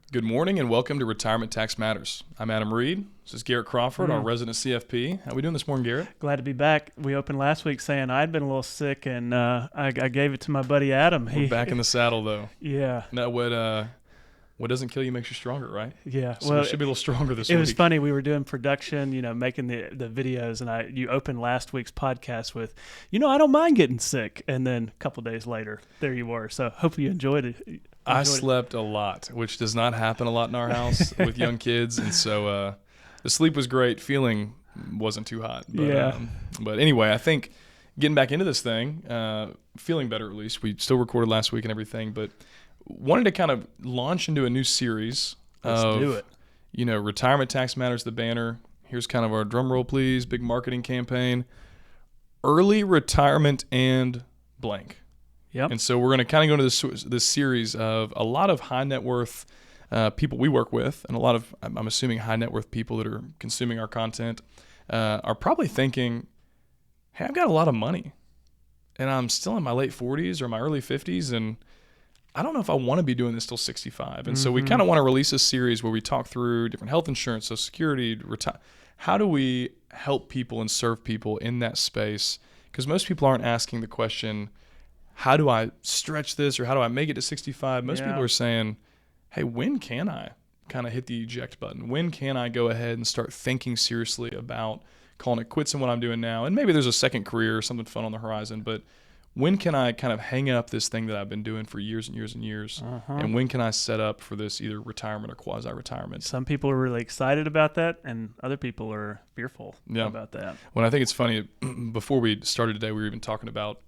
Good morning and welcome to Retirement Tax Matters. I'm Adam Reed. This is Garrett Crawford, our resident CFP. How are we doing this morning, Garrett? Glad to be back. We opened last week saying I'd been a little sick, and I gave it to my buddy Adam. We're back in the saddle, though. Yeah. Now, what doesn't kill you makes you stronger, right? Yeah. So we should be a little stronger this week. It was funny. We were doing production, making the videos, and you opened last week's podcast with, I don't mind getting sick. And then a couple days later, there you were. So hopefully you enjoyed it. I slept a lot, which does not happen a lot in our house with young kids. And so the sleep was great. Feeling wasn't too hot. But, yeah. But anyway, I think getting back into this thing, feeling better at least. We still recorded last week and everything, but wanted to kind of launch into a new series. Let's do it. Retirement Tax Matters, the banner. Here's kind of our drum roll, please. Big marketing campaign. Early retirement and blank. Yep. And so we're going to kind of go into this series of a lot of high net worth people we work with, and a lot of, I'm assuming, high net worth people that are consuming our content are probably thinking, hey, I've got a lot of money, and I'm still in my late 40s or my early 50s, and I don't know if I want to be doing this till 65. And so we kind of want to release a series where we talk through different health insurance, Social Security, how do we help people and serve people in that space? Because most people aren't asking the question, how do I stretch this, or how do I make it to 65? Most people are saying, hey, when can I kind of hit the eject button? When can I go ahead and start thinking seriously about calling it quits in what I'm doing now? And maybe there's a second career or something fun on the horizon, but when can I kind of hang up this thing that I've been doing for years and years and years? And when can I set up for this either retirement or quasi-retirement? Some people are really excited about that, and other people are fearful about that. Well, I think it's funny, before we started today, we were even talking about,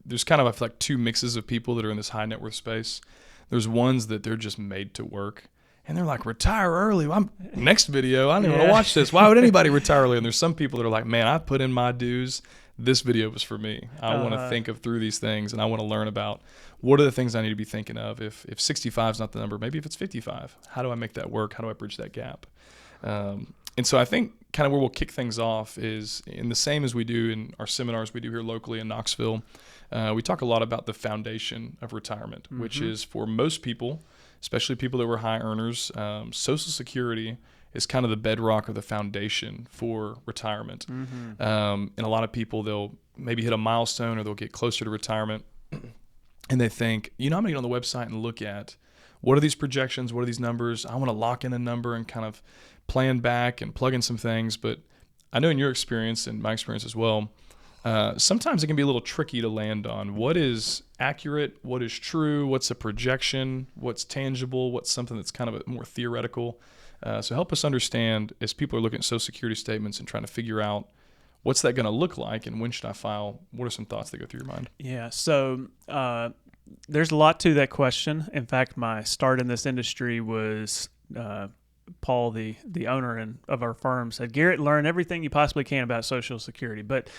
there's kind of, I feel like, two mixes of people that are in this high net worth space. There's ones that they're just made to work, and they're like, retire early. Next video, I don't even want to watch this. Why would anybody retire early? And there's some people that are like, man, I put in my dues. This video was for me. I want to think through these things, and I want to learn about what are the things I need to be thinking of. If 65 is not the number, maybe if it's 55, how do I make that work? How do I bridge that gap? And so I think kind of where we'll kick things off is in the same as we do in our seminars we do here locally in Knoxville. We talk a lot about the foundation of retirement, which is for most people, especially people that were high earners, Social Security is kind of the bedrock or the foundation for retirement. And a lot of people, they'll maybe hit a milestone or they'll get closer to retirement and they think, I'm going to get on the website and look at what are these projections, what are these numbers? I want to lock in a number and kind of plan back and plug in some things. But I know in your experience and my experience as well, sometimes it can be a little tricky to land on what is accurate, what is true, what's a projection, what's tangible, what's something that's kind of a more theoretical. So help us understand, as people are looking at Social Security statements and trying to figure out what's that going to look like and when should I file, what are some thoughts that go through your mind? Yeah, so there's a lot to that question. In fact, my start in this industry was Paul, the owner of our firm, said, Garrett, learn everything you possibly can about Social Security. But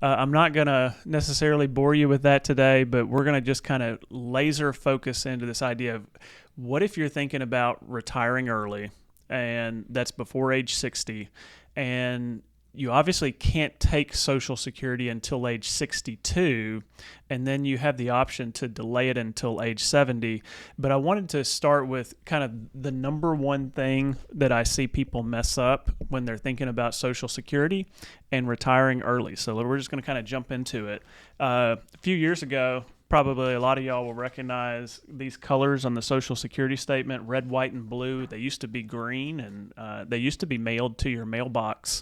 I'm not going to necessarily bore you with that today, but we're going to just kind of laser focus into this idea of what if you're thinking about retiring early, and that's before age 60, and you obviously can't take Social Security until age 62, and then you have the option to delay it until age 70. But I wanted to start with kind of the number one thing that I see people mess up when they're thinking about Social Security and retiring early. So we're just going to kind of jump into it. A few years ago, probably a lot of y'all will recognize these colors on the Social Security statement, red, white, and blue. They used to be green, and they used to be mailed to your mailbox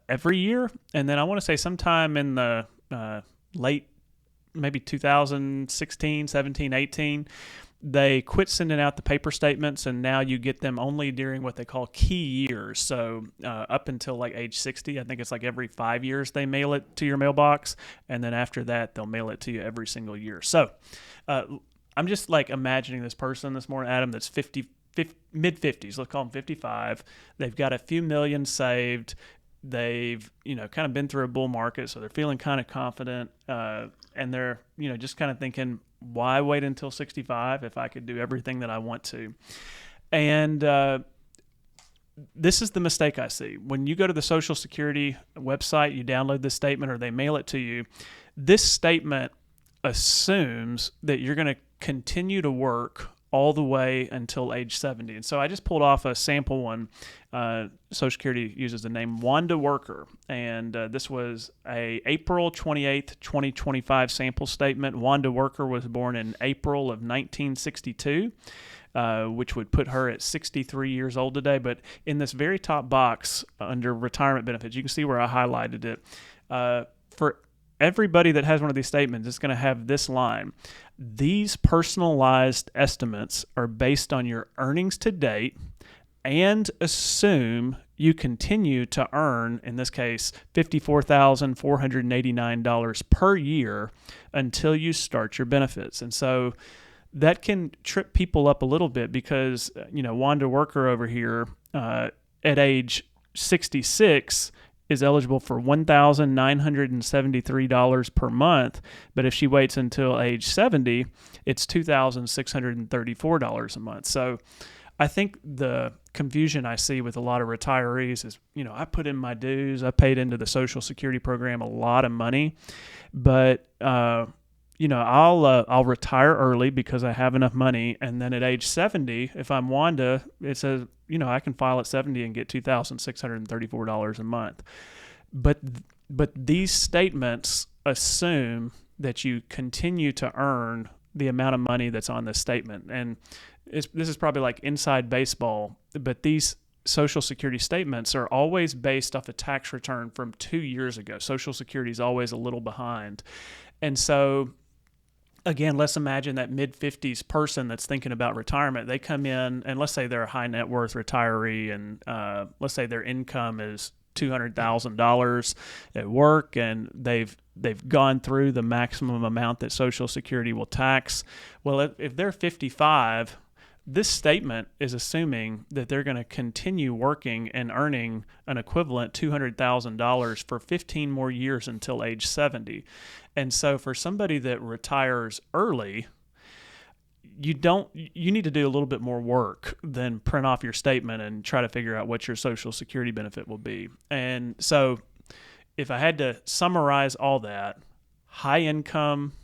every year. And then I want to say sometime in the late, maybe 2016, 17, 18, they quit sending out the paper statements, and now you get them only during what they call key years. So up until like age 60, I think it's like every 5 years they mail it to your mailbox, and then after that they'll mail it to you every single year. So I'm just like imagining this person this morning, Adam, that's mid-50s, let's call them 55. They've got a few million saved. They've, kind of been through a bull market, so they're feeling kind of confident, and they're, just kind of thinking, why wait until 65 if I could do everything that I want to? And this is the mistake I see. When you go to the Social Security website, you download this statement or they mail it to you, this statement assumes that you're going to continue to work all the way until age 70. And so I just pulled off a sample one. Social Security uses the name Wanda Worker, and this was a April 28th, 2025 sample statement. Wanda Worker was born in April of 1962. Which would put her at 63 years old today. But in this very top box under retirement benefits, you can see where I highlighted it. For everybody that has one of these statements, it's going to have this line. These personalized estimates are based on your earnings to date and assume you continue to earn, in this case, $54,489 per year until you start your benefits. And so that can trip people up a little bit because, Wanda Worker over here at age 66 is eligible for $1,973 per month. But if she waits until age 70, it's $2,634 a month. So I think the confusion I see with a lot of retirees is, I put in my dues, I paid into the Social Security program a lot of money, but I'll retire early because I have enough money, and then at age 70, if I'm Wanda, it says, I can file at 70 and get $2,634 a month. But these statements assume that you continue to earn the amount of money that's on this statement, and this is probably like inside baseball, but these Social Security statements are always based off a tax return from 2 years ago. Social Security is always a little behind, and so again, let's imagine that mid-50s person that's thinking about retirement. They come in, and let's say they're a high net worth retiree, and let's say their income is $200,000 at work, and they've gone through the maximum amount that Social Security will tax. Well, if they're 55, this statement is assuming that they're going to continue working and earning an equivalent $200,000 for 15 more years until age 70. And so for somebody that retires early, you need to do a little bit more work than print off your statement and try to figure out what your Social Security benefit will be. And so if I had to summarize all that, high income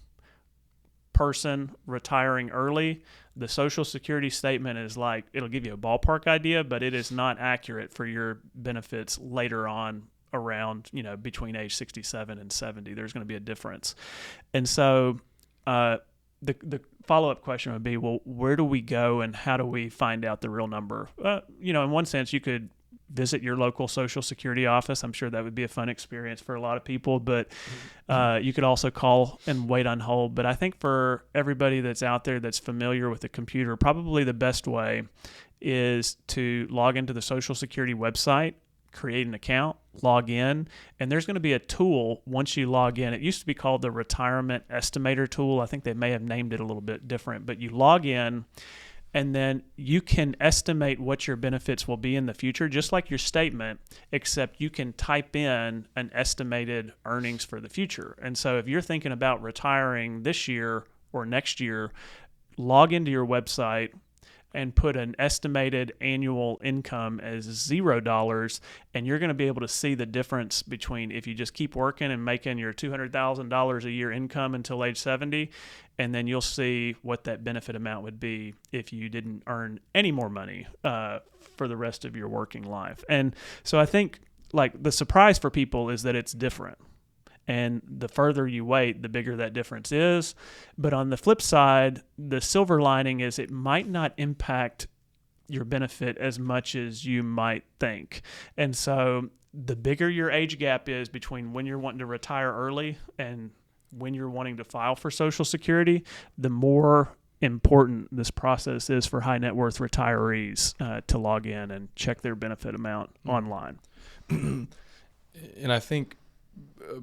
person retiring early, the Social Security statement is like, it'll give you a ballpark idea, but it is not accurate for your benefits later on around, between age 67 and 70. There's going to be a difference. And so the follow-up question would be, well, where do we go and how do we find out the real number? In one sense, you could visit your local Social Security office. I'm sure that would be a fun experience for a lot of people, but you could also call and wait on hold. But I think for everybody that's out there that's familiar with the computer, probably the best way is to log into the Social Security website, create an account, log in, and there's going to be a tool once you log in. It used to be called the Retirement Estimator tool. I think they may have named it a little bit different, but you log in, and then you can estimate what your benefits will be in the future, just like your statement, except you can type in an estimated earnings for the future. And so if you're thinking about retiring this year or next year, log into your website and put an estimated annual income as $0, and you're going to be able to see the difference between if you just keep working and making your $200,000 a year income until age 70, and then you'll see what that benefit amount would be if you didn't earn any more money for the rest of your working life. And so I think like the surprise for people is that it's different. And the further you wait, the bigger that difference is. But on the flip side, the silver lining is it might not impact your benefit as much as you might think. And so the bigger your age gap is between when you're wanting to retire early and when you're wanting to file for Social Security, the more important this process is for high net worth retirees to log in and check their benefit amount online. And I think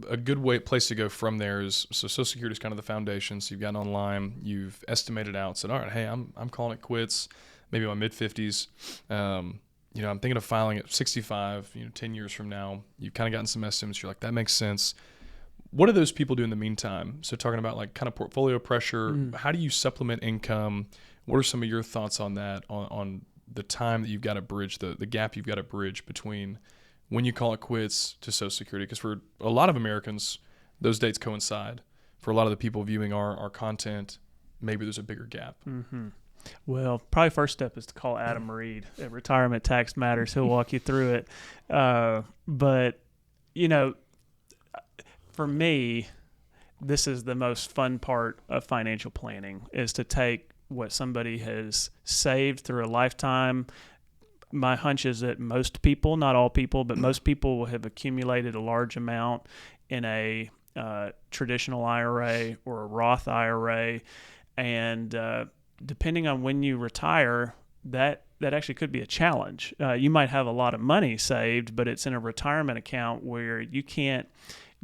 a good place to go from there is, so Social Security is kind of the foundation. So you've gotten online, you've estimated out, said, all right, hey, I'm calling it quits, maybe my mid-50s. I'm thinking of filing at 65, 10 years from now. You've kind of gotten some estimates. You're like, that makes sense. What do those people do in the meantime? So talking about like kind of portfolio pressure, how do you supplement income? What are some of your thoughts on that, on the time that you've got to bridge, the gap you've got to bridge between when you call it quits to Social Security? Because for a lot of Americans, those dates coincide. For a lot of the people viewing our content, maybe there's a bigger gap. Mm-hmm. Well, probably first step is to call Adam Reed at Retirement Tax Matters. He'll walk you through it. But, you know, for me, this is the most fun part of financial planning, is to take what somebody has saved through a lifetime. My hunch is that most people, not all people, but most people will have accumulated a large amount in a traditional IRA or a Roth IRA. And depending on when you retire, that actually could be a challenge. You might have a lot of money saved, but it's in a retirement account where you can't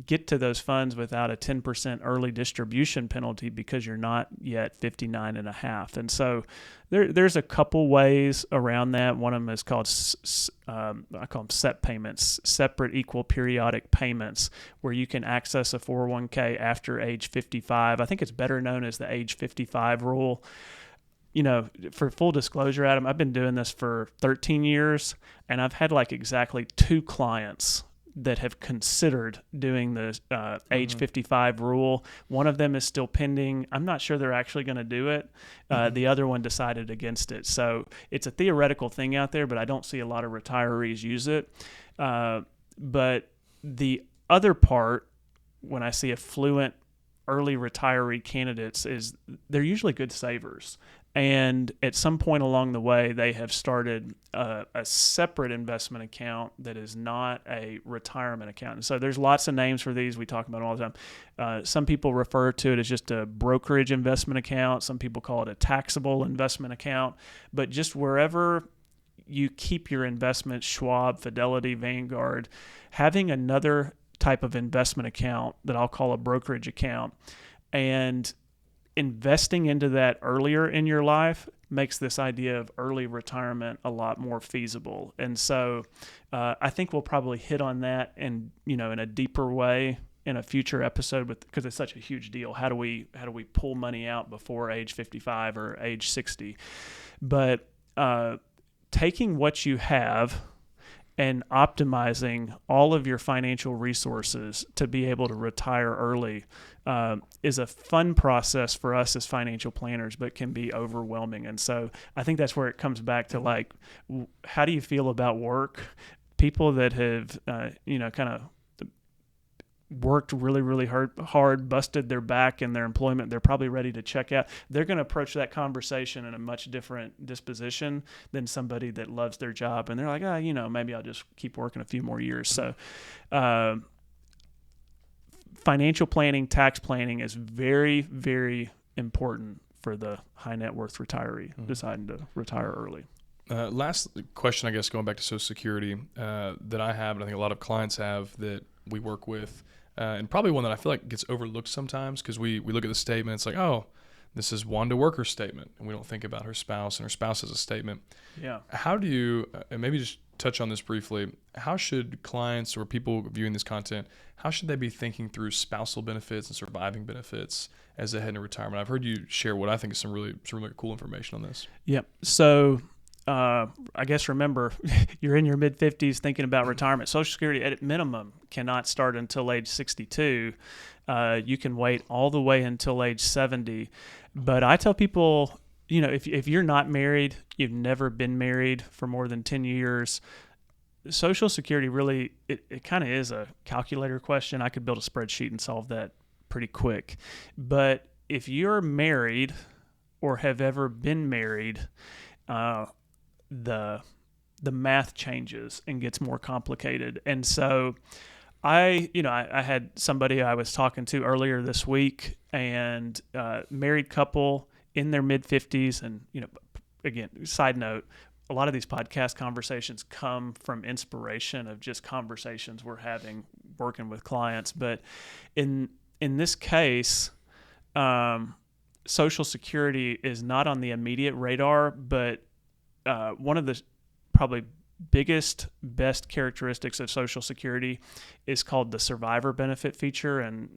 get to those funds without a 10% early distribution penalty because you're not yet 59 and a half. And so there's a couple ways around that. One of them is called, I call them SEP payments, separate equal periodic payments, where you can access a 401k after age 55. I think it's better known as the age 55 rule. You know, for full disclosure, Adam, I've been doing this for 13 years, and I've had like exactly 2 clients that have considered doing the age 55 rule. One of them is still pending. I'm not sure they're actually going to do it. The other one decided against it. So it's a theoretical thing out there, but I don't see a lot of retirees use it. But the other part, when I see affluent early retiree candidates, is they're usually good savers. And at some point along the way, they have started a separate investment account that is not a retirement account. And so there's lots of names for these. We talk about them all the time. Some people refer to it as just a brokerage investment account. Some people call it a taxable investment account. But just wherever you keep your investments, Schwab, Fidelity, Vanguard, having another type of investment account that I'll call a brokerage account, and investing into that earlier in your life makes this idea of early retirement a lot more feasible. And so I think we'll probably hit on that in a deeper way in a future episode, because it's such a huge deal. How do we pull money out before age 55 or age 60? But taking what you have and optimizing all of your financial resources to be able to retire early is a fun process for us as financial planners, but can be overwhelming. And so I think that's where it comes back to, like, how do you feel about work? People that have, kind of worked really, really hard, busted their back in their employment, they're probably ready to check out. They're going to approach that conversation in a much different disposition than somebody that loves their job. And they're like, maybe I'll just keep working a few more years. So financial planning, tax planning is very, very important for the high net worth retiree deciding to retire early. Last question, I guess, going back to Social Security, that I have, and I think a lot of clients have that we work with, and probably one that I feel like gets overlooked sometimes, because we look at the statement, it's like, oh, this is Wanda Worker's statement, and we don't think about her spouse, and her spouse has a statement. Yeah. How do you, and maybe just touch on this briefly, how should clients or people viewing this content, how should they be thinking through spousal benefits and surviving benefits as they head into retirement? I've heard you share what I think is some really cool information on this. Yep. So I guess remember, you're in your mid-50s thinking about retirement. Social Security at minimum cannot start until age 62. You can wait all the way until age 70. But I tell people, if you're not married, you've never been married for more than 10 years, Social Security really, it kind of is a calculator question. I could build a spreadsheet and solve that pretty quick. But if you're married or have ever been married, the math changes and gets more complicated. And so I had somebody I was talking to earlier this week, and married couple in their mid 50s. And, again, side note, a lot of these podcast conversations come from inspiration of just conversations we're having working with clients. But in this case, Social Security is not on the immediate radar, but one of the probably biggest, best characteristics of Social Security is called the survivor benefit feature. And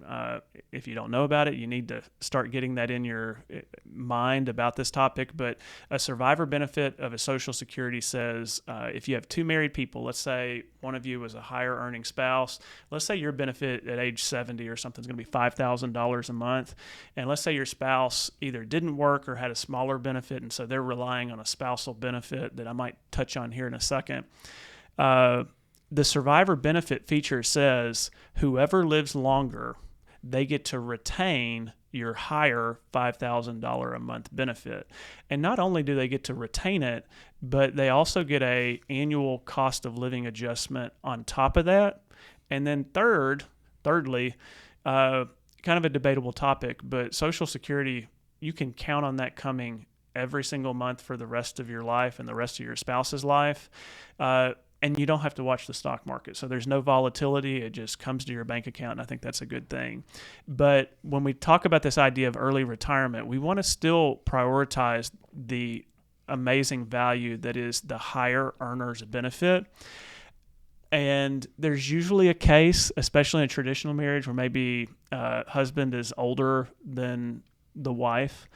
if you don't know about it, you need to start getting that in your mind about this topic. But a survivor benefit of a Social Security says if you have two married people, let's say one of you was a higher earning spouse, let's say your benefit at age 70 or something is going to be $5,000 a month. And let's say your spouse either didn't work or had a smaller benefit, and so they're relying on a spousal benefit that I might touch on here in a second. The survivor benefit feature says whoever lives longer, they get to retain your higher $5,000 a month benefit. And not only do they get to retain it, but they also get a annual cost of living adjustment on top of that. And then thirdly, kind of a debatable topic, but Social Security, you can count on that coming every single month for the rest of your life and the rest of your spouse's life. And you don't have to watch the stock market. So there's no volatility. It just comes to your bank account, and I think that's a good thing. But when we talk about this idea of early retirement, we want to still prioritize the amazing value that is the higher earner's benefit. And there's usually a case, especially in a traditional marriage, where maybe husband is older than the wife,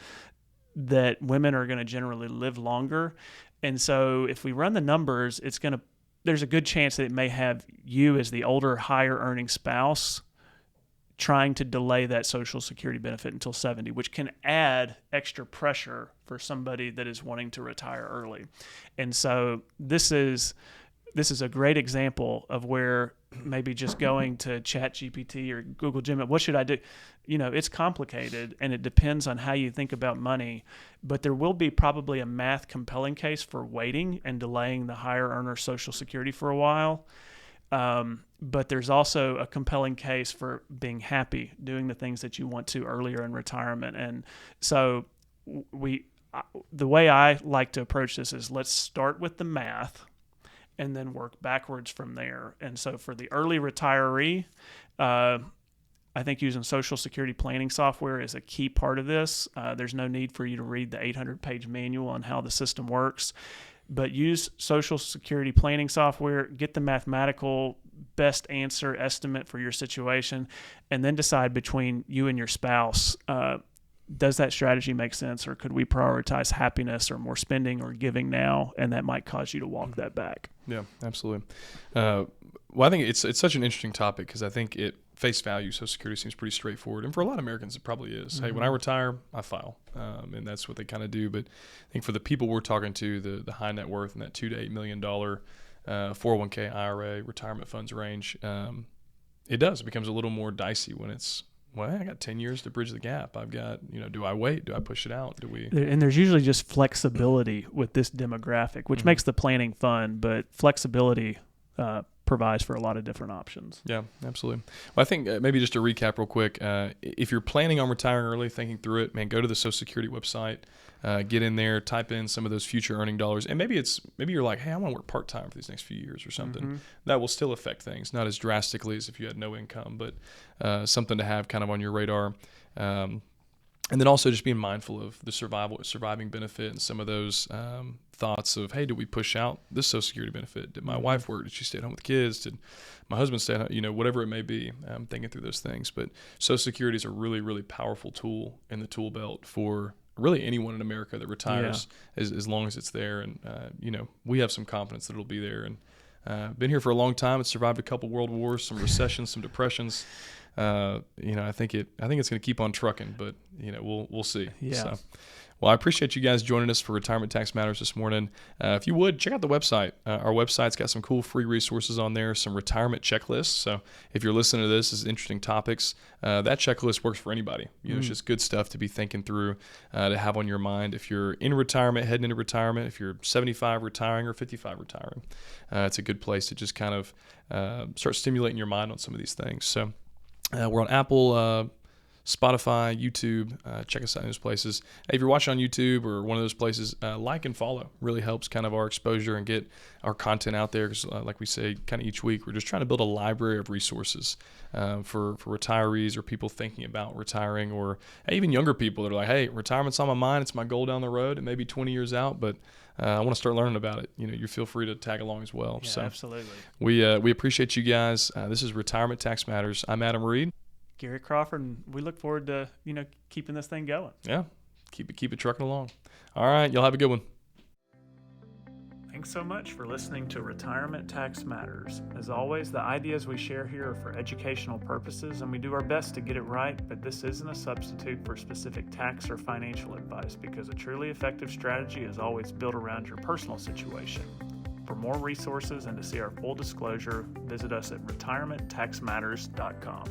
that women are going to generally live longer. And so if we run the numbers, there's a good chance that it may have you as the older, higher earning spouse trying to delay that Social Security benefit until 70, which can add extra pressure for somebody that is wanting to retire early. And so this is a great example of where maybe just going to ChatGPT or Google Gemini, what should I do? It's complicated, and it depends on how you think about money, but there will be probably a math compelling case for waiting and delaying the higher earner Social Security for a while. But there's also a compelling case for being happy, doing the things that you want to earlier in retirement. And so the way I like to approach this is let's start with the math and then work backwards from there. And so for the early retiree, I think using Social Security planning software is a key part of this. There's no need for you to read the 800-page manual on how the system works, but use Social Security planning software, get the mathematical best answer estimate for your situation, and then decide between you and your spouse, does that strategy make sense, or could we prioritize happiness or more spending or giving now, and that might cause you to walk that back. Yeah, absolutely. Well, I think it's such an interesting topic because I think face value, Social Security seems pretty straightforward. And for a lot of Americans, it probably is. Mm-hmm. Hey, when I retire, I file. And that's what they kind of do. But I think for the people we're talking to, the high net worth and that $2 to $8 million 401k, IRA, retirement funds range, it becomes a little more dicey when it's, well, I got 10 years to bridge the gap. I've got, do I wait? Do I push it out? And there's usually just flexibility with this demographic, which makes the planning fun, but flexibility provides for a lot of different options. Yeah, absolutely. Well, I think maybe just to recap real quick, if you're planning on retiring early, thinking through it, man, go to the Social Security website, get in there, type in some of those future earning dollars, and maybe you're like, hey, I want to work part-time for these next few years or something. Mm-hmm. That will still affect things, not as drastically as if you had no income, but something to have kind of on your radar. And then also just being mindful of the surviving benefit and some of those thoughts of, hey, did we push out this Social Security benefit? Did my wife work? Did she stay at home with kids? Did my husband stay at home? Whatever it may be, I'm thinking through those things. But Social Security is a really, really powerful tool in the tool belt for really anyone in America that retires, as long as it's there. And, we have some confidence that it'll be there. And been here for a long time. It's survived a couple world wars, some recessions, some depressions. I think it's going to keep on trucking, but we'll see. Yeah. So, well, I appreciate you guys joining us for Retirement Tax Matters this morning. If you would, check out the website. Our website's got some cool free resources on there, some retirement checklists. So if you're listening to this as interesting topics, that checklist works for anybody. It's just good stuff to be thinking through, to have on your mind. If you're in retirement, heading into retirement, if you're 75 retiring or 55 retiring, it's a good place to just kind of start stimulating your mind on some of these things. So we're on Apple, Spotify, YouTube. Check us out in those places. Hey, if you're watching on YouTube or one of those places, like and follow. Really helps kind of our exposure and get our content out there. Because like we say, kind of each week, we're just trying to build a library of resources for retirees or people thinking about retiring, or even younger people that are like, hey, retirement's on my mind. It's my goal down the road. It may be 20 years out, but I want to start learning about it. You feel free to tag along as well. Yeah, so absolutely. We appreciate you guys. This is Retirement Tax Matters. I'm Adam Reed. Garrett Crawford, and we look forward to keeping this thing going. Yeah, keep it trucking along. All right, y'all have a good one. Thanks so much for listening to Retirement Tax Matters. As always, the ideas we share here are for educational purposes, and we do our best to get it right, but this isn't a substitute for specific tax or financial advice, because a truly effective strategy is always built around your personal situation. For more resources and to see our full disclosure, visit us at retirementtaxmatters.com.